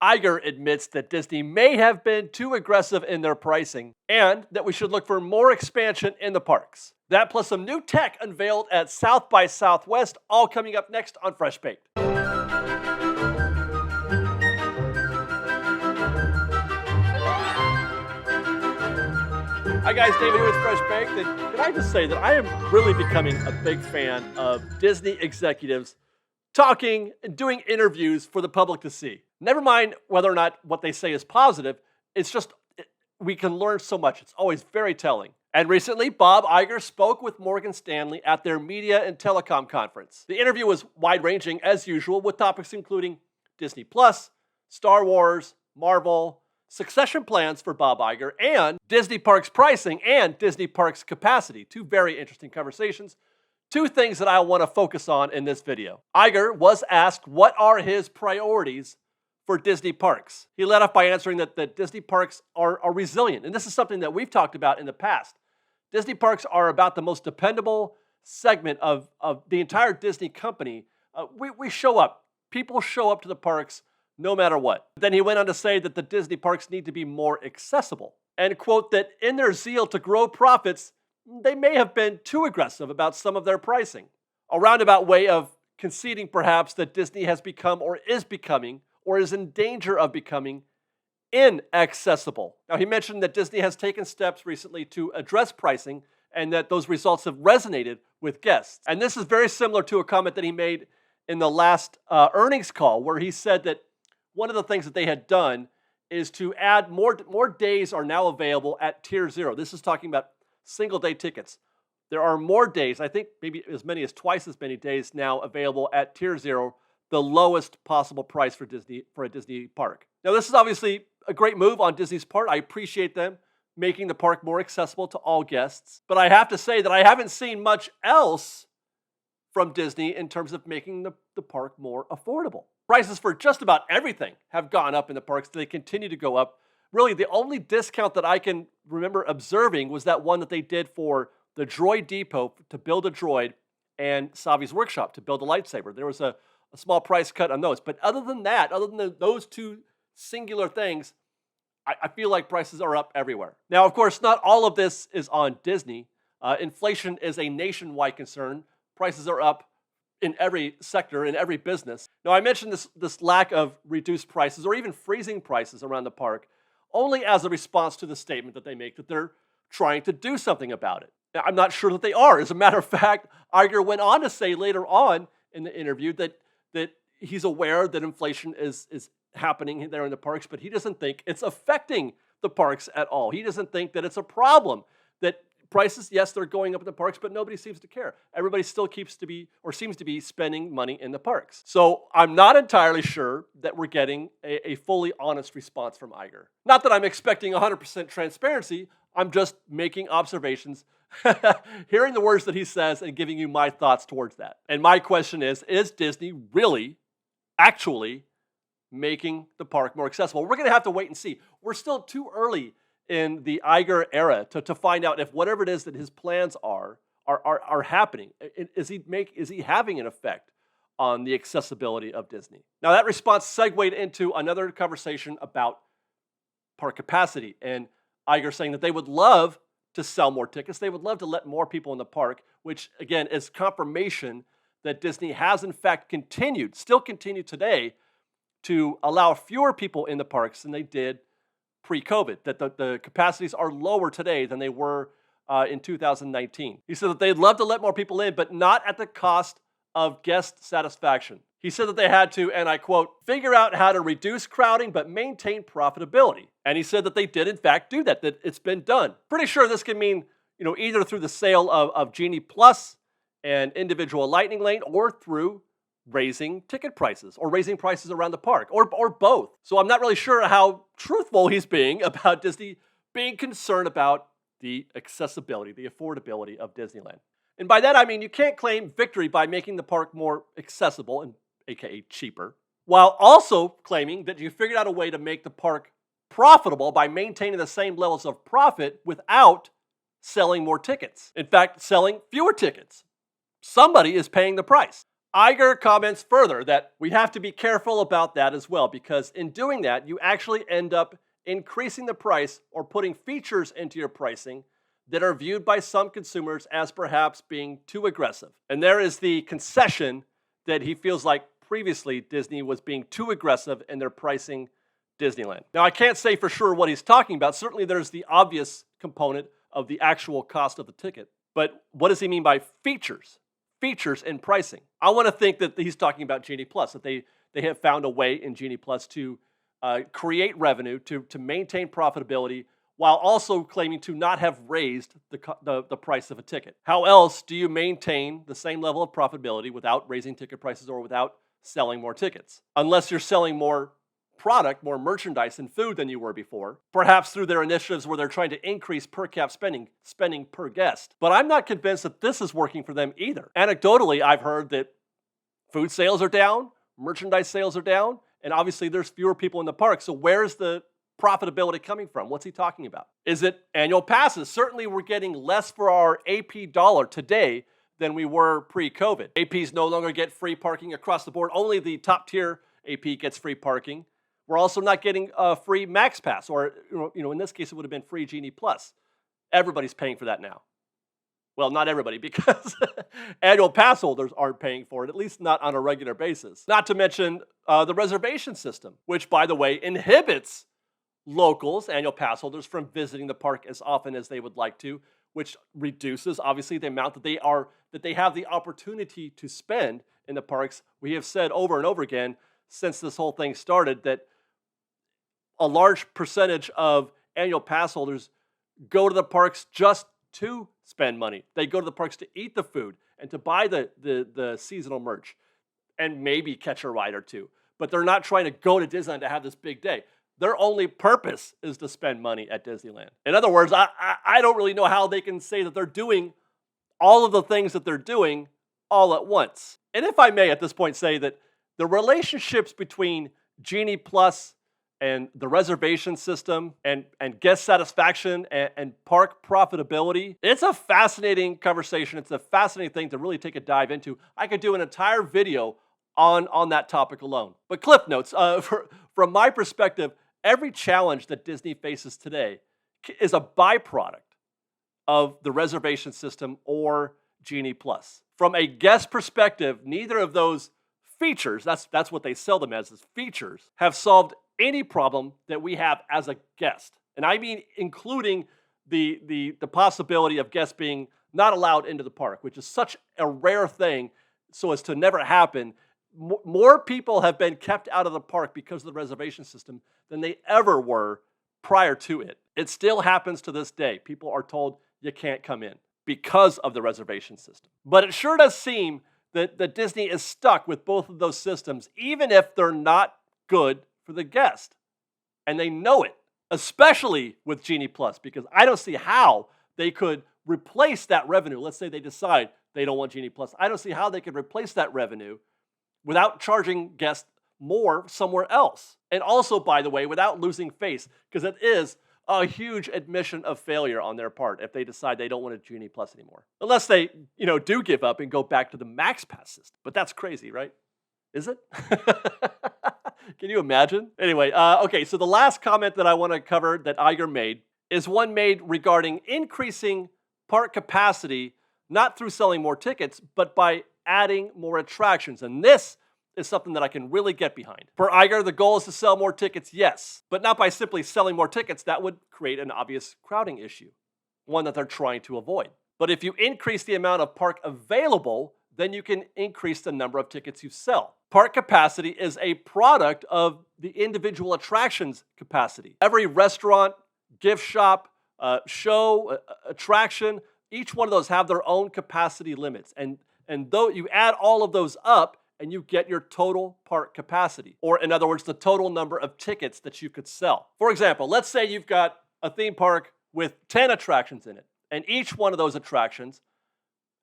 Iger admits that Disney may have been too aggressive in their pricing and that we should look for more expansion in the parks. That plus some new tech unveiled at South by Southwest, all coming up next on Fresh Baked. Hi guys, David here with Fresh Baked, and can I just say that I am really becoming a big fan of Disney executives talking and doing interviews for the public to see. Never mind whether or not what they say is positive, it's just, we can learn so much. It's always very telling. And recently, Bob Iger spoke with Morgan Stanley at their media and telecom conference. The interview was wide-ranging as usual, with topics including Disney Plus, Star Wars, Marvel, succession plans for Bob Iger, and Disney Parks pricing and Disney Parks capacity. Two very interesting conversations. Two things that I want to focus on in this video. Iger was asked what are his priorities for Disney Parks. He led off by answering that Disney Parks are resilient, and this is something that we've talked about in the past. Disney Parks are about the most dependable segment of the entire Disney company. We show up. People show up to the parks no matter what. Then he went on to say that the Disney parks need to be more accessible. And quote, that in their zeal to grow profits, they may have been too aggressive about some of their pricing. A roundabout way of conceding perhaps that Disney has become or is becoming or is in danger of becoming inaccessible. Now he mentioned that Disney has taken steps recently to address pricing and that those results have resonated with guests. And this is very similar to a comment that he made in the last earnings call where he said that one of the things that they had done is to add more days are now available at Tier 0. This is talking about single-day tickets. There are more days, I think maybe as many as twice as many days now available at Tier 0, the lowest possible price for a Disney park. Now, this is obviously a great move on Disney's part. I appreciate them making the park more accessible to all guests. But I have to say that I haven't seen much else from Disney in terms of making the park more affordable. Prices for just about everything have gone up in the parks. They continue to go up. Really, the only discount that I can remember observing was that one that they did for the Droid Depot to build a droid and Savi's Workshop to build a lightsaber. There was a small price cut on those. But other than that, other than those two singular things, I feel like prices are up everywhere. Now, of course, not all of this is on Disney. Inflation is a nationwide concern. Prices are up in every sector, in every business. Now, I mentioned this lack of reduced prices or even freezing prices around the park only as a response to the statement that they make that they're trying to do something about it. Now, I'm not sure that they are. As a matter of fact, Iger went on to say later on in the interview that he's aware that inflation is happening there in the parks, but he doesn't think it's affecting the parks at all. He doesn't think that it's a problem, that prices, yes, they're going up in the parks, but nobody seems to care. Everybody still seems to be spending money in the parks. So I'm not entirely sure that we're getting a fully honest response from Iger. Not that I'm expecting 100% transparency. I'm just making observations, hearing the words that he says and giving you my thoughts towards that. And my question is Disney really, actually making the park more accessible? We're going to have to wait and see. We're still too early in the Iger era to find out if whatever it is that his plans are happening. Is he having an effect on the accessibility of Disney? Now, that response segued into another conversation about park capacity, and Iger saying that they would love to sell more tickets. They would love to let more people in the park, which, again, is confirmation that Disney has, in fact, still continued today, to allow fewer people in the parks than they did pre-COVID, that the capacities are lower today than they were in 2019. He said that they'd love to let more people in, but not at the cost of guest satisfaction. He said that they had to, and I quote, figure out how to reduce crowding but maintain profitability. And he said that they did, in fact, do that it's been done. Pretty sure this can mean, either through the sale of Genie Plus and individual Lightning Lane or through raising ticket prices or raising prices around the park or both. So I'm not really sure how truthful he's being about Disney being concerned about the accessibility, the affordability of Disneyland. And by that, I mean you can't claim victory by making the park more accessible, and aka cheaper, while also claiming that you figured out a way to make the park profitable by maintaining the same levels of profit without selling more tickets. In fact, selling fewer tickets. Somebody is paying the price. Iger comments further that we have to be careful about that as well, because in doing that, you actually end up increasing the price or putting features into your pricing that are viewed by some consumers as perhaps being too aggressive. And there is the concession that he feels like previously Disney was being too aggressive in their pricing Disneyland. Now, I can't say for sure what he's talking about. Certainly, there's the obvious component of the actual cost of the ticket. But what does he mean by features? Features in pricing. I want to think that he's talking about Genie Plus, that they have found a way in Genie Plus to create revenue, to maintain profitability, while also claiming to not have raised the price of a ticket. How else do you maintain the same level of profitability without raising ticket prices or without selling more tickets? Unless you're selling more product, more merchandise and food than you were before, perhaps through their initiatives where they're trying to increase per cap spending per guest. But I'm not convinced that this is working for them either. Anecdotally, I've heard that food sales are down, merchandise sales are down, and obviously there's fewer people in the park. So where's the profitability coming from? What's he talking about? Is it annual passes? Certainly we're getting less for our AP dollar today than we were pre-COVID. APs no longer get free parking across the board. Only the top tier AP gets free parking. We're also not getting a free Max Pass, or in this case, it would have been free Genie Plus. Everybody's paying for that now. Well, not everybody, because annual pass holders aren't paying for it, at least not on a regular basis. Not to mention the reservation system, which, by the way, inhibits locals, annual pass holders, from visiting the park as often as they would like to, which reduces, obviously, the amount that they have the opportunity to spend in the parks. We have said over and over again since this whole thing started that a large percentage of annual pass holders go to the parks just to spend money. They go to the parks to eat the food and to buy the seasonal merch and maybe catch a ride or two. But they're not trying to go to Disneyland to have this big day. Their only purpose is to spend money at Disneyland. In other words, I don't really know how they can say that they're doing all of the things that they're doing all at once. And if I may at this point say that the relationships between Genie Plus and the reservation system and guest satisfaction and park profitability, it's a fascinating conversation. It's a fascinating thing to really take a dive into. I could do an entire video on that topic alone. But clip notes, from my perspective, every challenge that Disney faces today is a byproduct of the reservation system or Genie Plus. From a guest perspective, neither of those features, that's what they sell them as features, have solved any problem that we have as a guest. And I mean including the possibility of guests being not allowed into the park, which is such a rare thing so as to never happen. More people have been kept out of the park because of the reservation system than they ever were prior to it. It still happens to this day. People are told you can't come in because of the reservation system. But it sure does seem that Disney is stuck with both of those systems, even if they're not good for the guest. And they know it, especially with Genie Plus, because I don't see how they could replace that revenue. Let's say they decide they don't want Genie Plus. I don't see how they could replace that revenue without charging guests more somewhere else. And also, by the way, without losing face, because it is a huge admission of failure on their part if they decide they don't want a Genie Plus anymore. Unless they, do give up and go back to the Max Pass system. But that's crazy, right? Is it? Can you imagine? Anyway, okay, so the last comment that I want to cover that Iger made is one made regarding increasing park capacity, not through selling more tickets, but by adding more attractions. And this is something that I can really get behind. For Iger, the goal is to sell more tickets, yes, but not by simply selling more tickets. That would create an obvious crowding issue, one that they're trying to avoid. But if you increase the amount of park available, then you can increase the number of tickets you sell. Park capacity is a product of the individual attractions capacity. Every restaurant, gift shop, show, attraction, each one of those have their own capacity limits. And though you add all of those up, and you get your total park capacity, or in other words, the total number of tickets that you could sell. For example, let's say you've got a theme park with 10 attractions in it, and each one of those attractions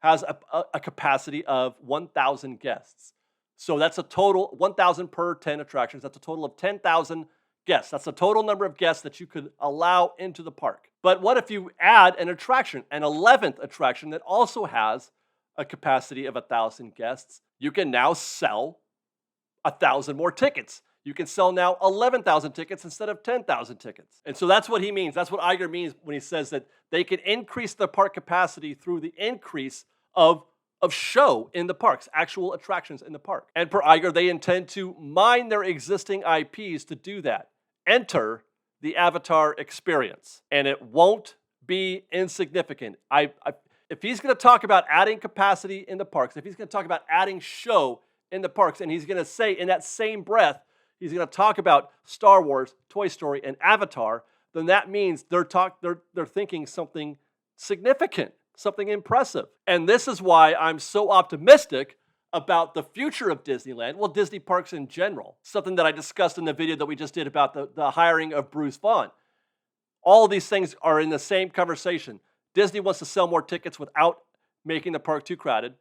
has a capacity of 1,000 guests. So that's a total, 1,000 per 10 attractions. That's a total of 10,000 guests. That's the total number of guests that you could allow into the park. But what if you add an attraction, an 11th attraction that also has a capacity of 1,000 guests? you can now sell 1,000 more tickets. You can sell now 11,000 tickets instead of 10,000 tickets. And so that's what he means. That's what Iger means when he says that they can increase the park capacity through the increase of show in the parks, actual attractions in the park. And per Iger, they intend to mine their existing IPs to do that. Enter the Avatar experience. And it won't be insignificant. If he's going to talk about adding capacity in the parks, if he's going to talk about adding show in the parks, and he's going to say in that same breath, he's going to talk about Star Wars, Toy Story, and Avatar, then that means they're thinking something significant, something impressive. And this is why I'm so optimistic about the future of Disneyland, well, Disney parks in general, something that I discussed in the video that we just did about the hiring of Bruce Vaughn. All of these things are in the same conversation. Disney wants to sell more tickets without making the park too crowded,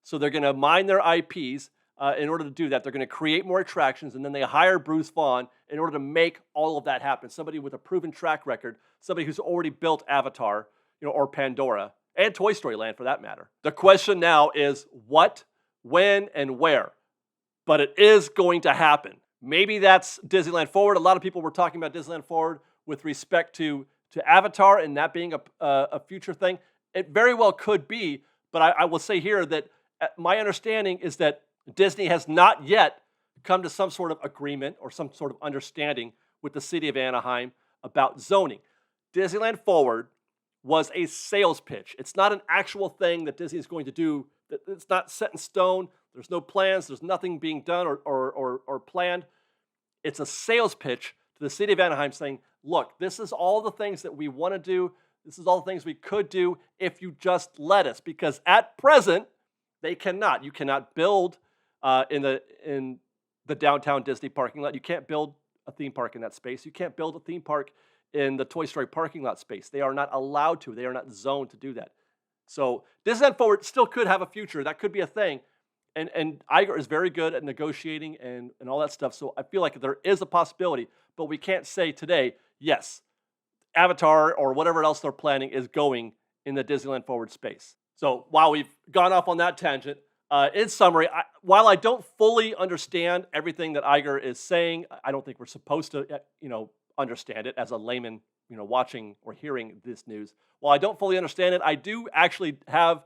so they're going to mine their IPs. In order to do that, they're going to create more attractions, and then they hire Bruce Vaughn in order to make all of that happen. Somebody with a proven track record, somebody who's already built Avatar, or Pandora, and Toy Story Land for that matter. The question now is what, when, and where. But it is going to happen. Maybe that's Disneyland Forward. A lot of people were talking about Disneyland Forward with respect to Avatar and that being a future thing. It very well could be, but I will say here that my understanding is that Disney has not yet come to some sort of agreement or some sort of understanding with the city of Anaheim about zoning. Disneyland Forward was a sales pitch. It's not an actual thing that Disney is going to do. It's not set in stone. There's no plans. There's nothing being done or planned. It's a sales pitch to the city of Anaheim saying, look, this is all the things that we want to do. This is all the things we could do if you just let us. Because at present, they cannot. You cannot build in the downtown Disney parking lot. You can't build a theme park in that space. You can't build a theme park in the Toy Story parking lot space. They are not allowed to. They are not zoned to do that. So Disneyland Forward still could have a future. That could be a thing. And Iger is very good at negotiating and all that stuff. So I feel like there is a possibility, but we can't say today, yes, Avatar or whatever else they're planning is going in the Disneyland Forward space. So while we've gone off on that tangent, in summary, while I don't fully understand everything that Iger is saying, I don't think we're supposed to, understand it as a layman, watching or hearing this news. While I don't fully understand it, I do actually have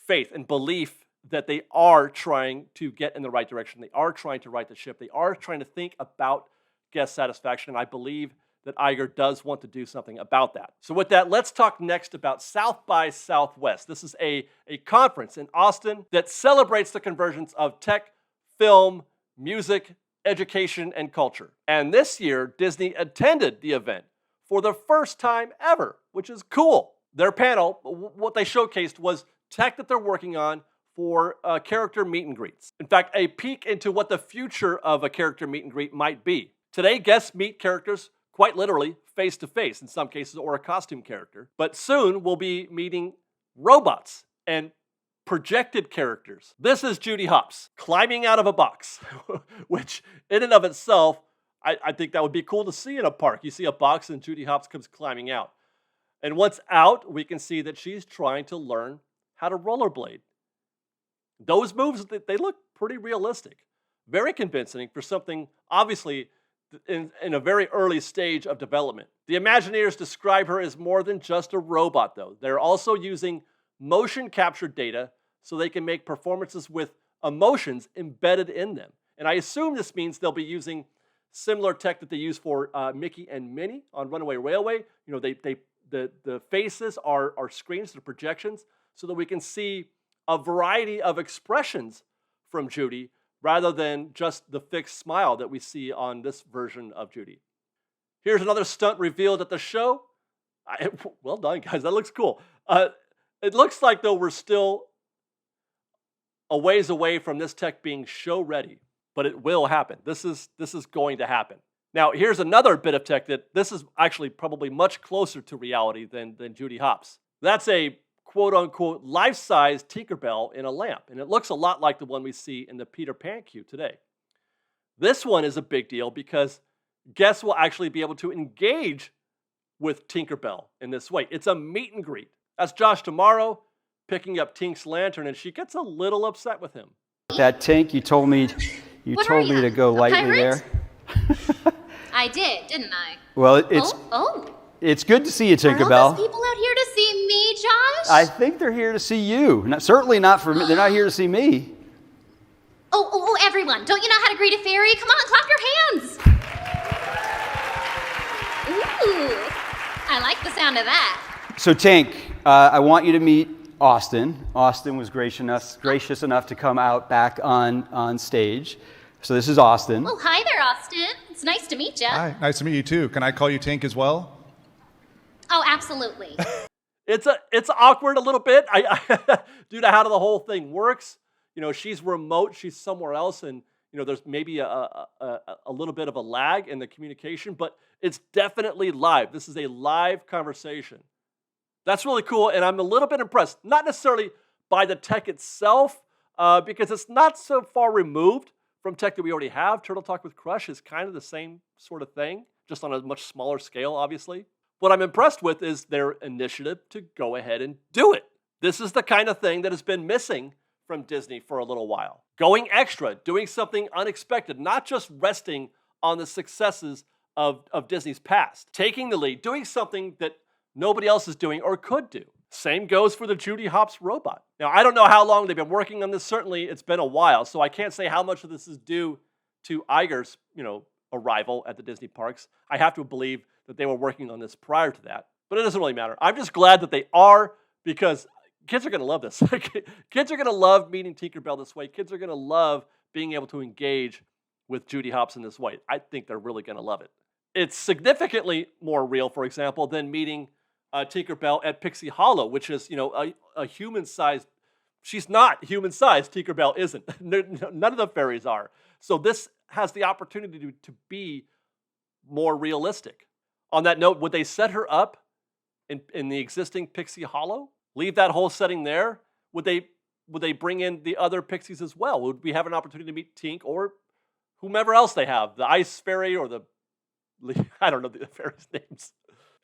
faith and belief that they are trying to get in the right direction. They are trying to right the ship. They are trying to think about guest satisfaction, and I believe that Iger does want to do something about that. So with that, let's talk next about South by Southwest. This is a conference in Austin that celebrates the convergence of tech, film, music, education, and culture. And this year, Disney attended the event for the first time ever, which is cool. Their panel, what they showcased was tech that they're working on for character meet and greets. In fact, a peek into what the future of a character meet and greet might be. Today, guests meet characters quite literally face-to-face in some cases, or a costume character. But soon we'll be meeting robots and projected characters. This is Judy Hopps climbing out of a box, which in and of itself, I think that would be cool to see in a park. You see a box and Judy Hopps comes climbing out. And once out, we can see that she's trying to learn how to rollerblade. Those moves, they look pretty realistic. Very convincing for something, obviously, in a very early stage of development. The Imagineers describe her as more than just a robot, though. They're also using motion capture data so they can make performances with emotions embedded in them. And I assume this means they'll be using similar tech that they use for Mickey and Minnie on Runaway Railway. The faces are screens, they're projections, so that we can see a variety of expressions from Judy rather than just the fixed smile that we see on this version of Judy. Here's another stunt revealed at the show. Well done, guys. That looks cool. It looks like, though, we're still a ways away from this tech being show ready, but it will happen. This is going to happen. Now, here's another bit of tech that this is actually probably much closer to reality than Judy Hopps. That's a quote-unquote life-size Tinkerbell in a lamp, and it looks a lot like the one we see in the Peter Pan queue today. This one is a big deal because guests will actually be able to engage with Tinkerbell in this way. It's a meet and greet. That's Josh tomorrow picking up Tink's lantern, and she gets a little upset with him. That Tink, you told me to go lightly there. I did, didn't I? Well, it's good to see you, Tinkerbell. Are all those people out here to see me, Josh? I think they're here to see you. Certainly not for me. They're not here to see me. Oh, everyone! Don't you know how to greet a fairy? Come on, clap your hands! Ooh, I like the sound of that. So, Tink, I want you to meet Austin. Austin was gracious enough to come out back on stage. So this is Austin. Oh, hi there, Austin. It's nice to meet you. Hi, nice to meet you too. Can I call you Tink as well? Oh, absolutely. It's awkward a little bit due to how the whole thing works. You know, she's remote, she's somewhere else, and you know, there's maybe a little bit of a lag in the communication, but it's definitely live. This is a live conversation. That's really cool, and I'm a little bit impressed. Not necessarily by the tech itself, because it's not so far removed from tech that we already have. Turtle Talk with Crush is kind of the same sort of thing, just on a much smaller scale, obviously. What I'm impressed with is their initiative to go ahead and do it. This is the kind of thing that has been missing from Disney for a little while. Going extra, doing something unexpected, not just resting on the successes of Disney's past. Taking the lead, doing something that nobody else is doing or could do. Same goes for the Judy Hopps robot. Now, I don't know how long they've been working on this. Certainly, it's been a while, so I can't say how much of this is due to Iger's, arrival at the Disney parks. I have to believe that they were working on this prior to that, but it doesn't really matter. I'm just glad that they are, because kids are going to love this. Kids are going to love meeting Tinkerbell this way. Kids are going to love being able to engage with Judy Hopps in this way. I think they're really going to love it. It's significantly more real, for example, than meeting Tinkerbell at Pixie Hollow, which is, a human-sized. She's not human-sized. Tinkerbell isn't. None of the fairies are. So this has the opportunity to be more realistic. On that note, would they set her up in the existing Pixie Hollow? Leave that whole setting there? Would they bring in the other pixies as well? Would we have an opportunity to meet Tink or whomever else they have? The Ice Fairy or I don't know the fairies' names.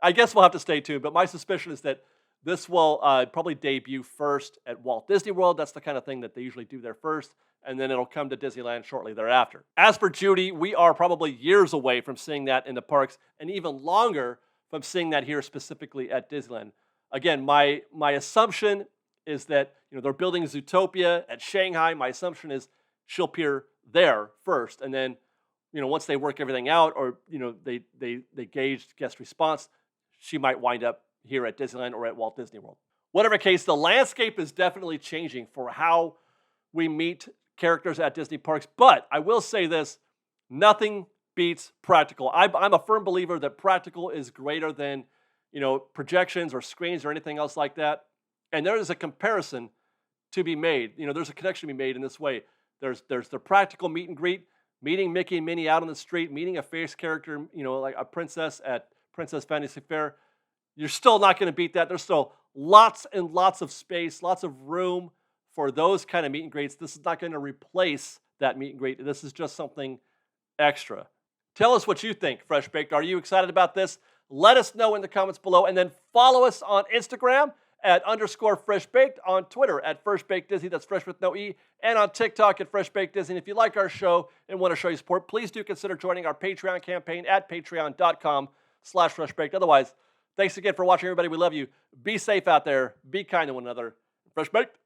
I guess we'll have to stay tuned, but my suspicion is that this will probably debut first at Walt Disney World. That's the kind of thing that they usually do there first, and then it'll come to Disneyland shortly thereafter. As for Judy, we are probably years away from seeing that in the parks, and even longer from seeing that here specifically at Disneyland. Again, my assumption is that they're building Zootopia at Shanghai. My assumption is she'll appear there first, and then once they work everything out, or they gauge guest response, she might wind up here at Disneyland or at Walt Disney World. Whatever case, the landscape is definitely changing for how we meet characters at Disney parks. But I will say this, nothing beats practical. I'm a firm believer that practical is greater than projections or screens or anything else like that. And there is a comparison to be made. There's a connection to be made in this way. There's the practical meet and greet, meeting Mickey and Minnie out on the street, meeting a face character, like a princess at Princess Fantasy Fair. You're still not going to beat that. There's still lots and lots of space, lots of room for those kind of meet and greets. This is not going to replace that meet and greet. This is just something extra. Tell us what you think, Fresh Baked. Are you excited about this? Let us know in the comments below, and then follow us on Instagram at _FreshBaked, on Twitter at FreshBakedDisney, that's fresh with no E, and on TikTok at FreshBakedDisney. And if you like our show and want to show your support, please do consider joining our Patreon campaign at patreon.com/FreshBaked. Otherwise, thanks again for watching, everybody. We love you. Be safe out there. Be kind to one another. Fresh Baked.